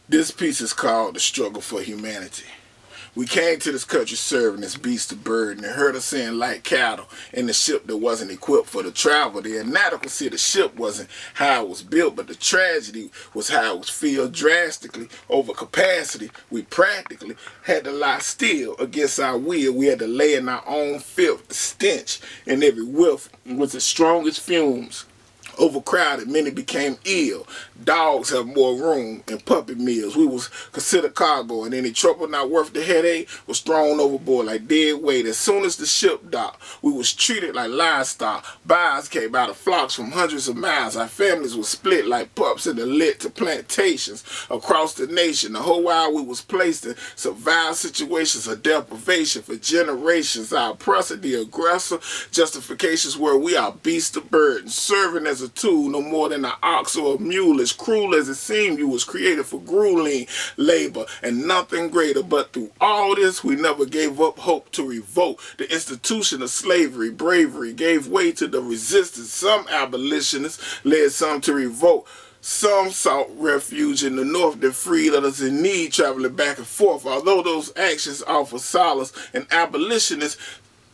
This piece is called The Struggle for Humanity. We came to this country serving as beasts of burden and heard us saying like cattle in the ship that wasn't equipped for the travel. The inadequacy of the ship wasn't how it was built, but the tragedy was how it was filled drastically over capacity. We practically had to lie still against our will. We had to lay in our own filth. The stench in every whiff was the strongest fumes. Overcrowded, many became ill. Dogs have more room in puppy mills. We was considered cargo, and any trouble not worth the headache was thrown overboard like dead weight. As soon as the ship docked, we was treated like livestock. Buyers came out of flocks from hundreds of miles. Our families were split like pups in the lit to plantations across the nation. The whole while we was placed in survival situations of deprivation for generations. Our oppressor, the aggressor, justifications were we are beasts of burden, serving as a tool no more than an ox or a mule. As cruel as it seemed, you was created for grueling labor and nothing greater. But through all this, we never gave up hope to revolt the institution of slavery. Bravery gave way to the resistance. Some abolitionists led some to revolt. Some sought refuge in the north that freed others in need, traveling back and forth. Although those actions offer solace, an abolitionist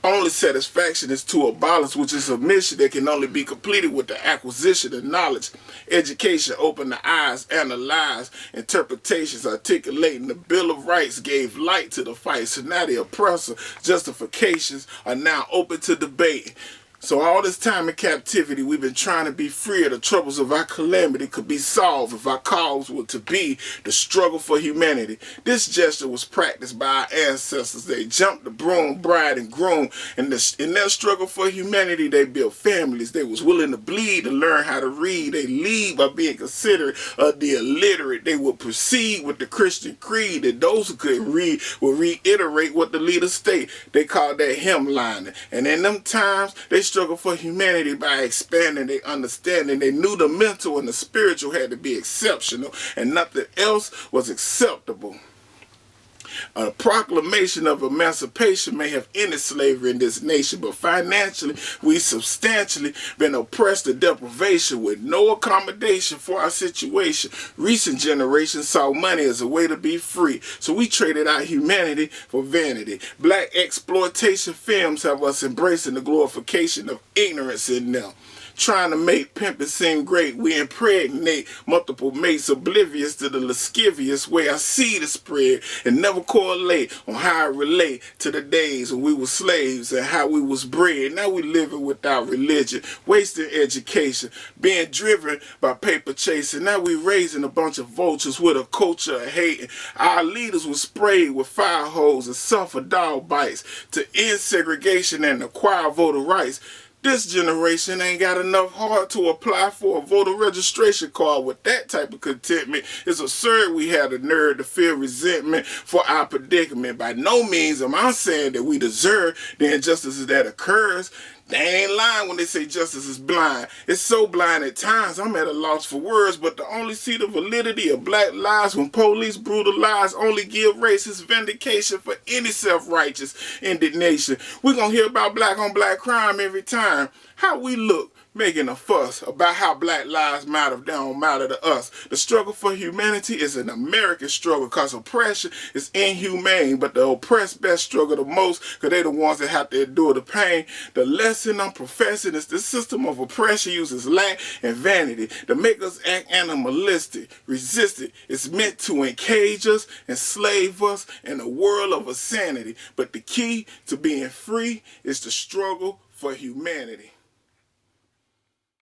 only satisfaction is to abolish, which is a mission that can only be completed with the acquisition of knowledge. Education opened the eyes, analyzed interpretations, articulating the Bill of Rights gave light to the fight. So now the oppressor justifications are now open to debate. So all this time in captivity, we've been trying to be free of the troubles of our calamity could be solved if our cause were to be the struggle for humanity. This gesture was practiced by our ancestors. They jumped the broom, bride, and groom. In their struggle for humanity, they built families. They was willing to bleed to learn how to read. They lead by being considerate of the illiterate. They would proceed with the Christian creed that those who couldn't read would reiterate what the leaders state. They called that hemlining. And in them times, they struggle for humanity by expanding their understanding. They knew the mental and the spiritual had to be exceptional and nothing else was acceptable. A proclamation of emancipation may have ended slavery in this nation, but financially, we substantially been oppressed to deprivation with no accommodation for our situation. Recent generations saw money as a way to be free, so we traded our humanity for vanity. Black exploitation films have us embracing the glorification of ignorance in them. Trying to make pimping seem great, we impregnate multiple mates, oblivious to the lascivious way I see the spread, and never correlate on how I relate to the days when we were slaves and how we was bred. Now we living without religion, wasting education, being driven by paper chasing. Now we raising a bunch of vultures with a culture of hating. Our leaders were sprayed with fire hose and suffered dog bites to end segregation and acquire voter rights. This generation ain't got enough heart to apply for a voter registration card. With that type of contentment, it's absurd we had the nerve to feel resentment for our predicament. By no means am I saying that we deserve the injustices that occurs. They ain't lying when they say justice is blind. It's so blind at times, I'm at a loss for words, but to only see the validity of black lives when police brutalize only give racist vindication for any self-righteous indignation. We're going to hear about black on black crime every time. How we look making a fuss about how black lives matter if they don't matter to us. The struggle for humanity is an American struggle because oppression is inhumane, but the oppressed best struggle the most because they're the ones that have to endure the pain. The lesson I'm professing is the system of oppression uses lack and vanity to make us act animalistic, resistant. It's meant to encage us, enslave us in a world of insanity. But the key to being free is the struggle for humanity.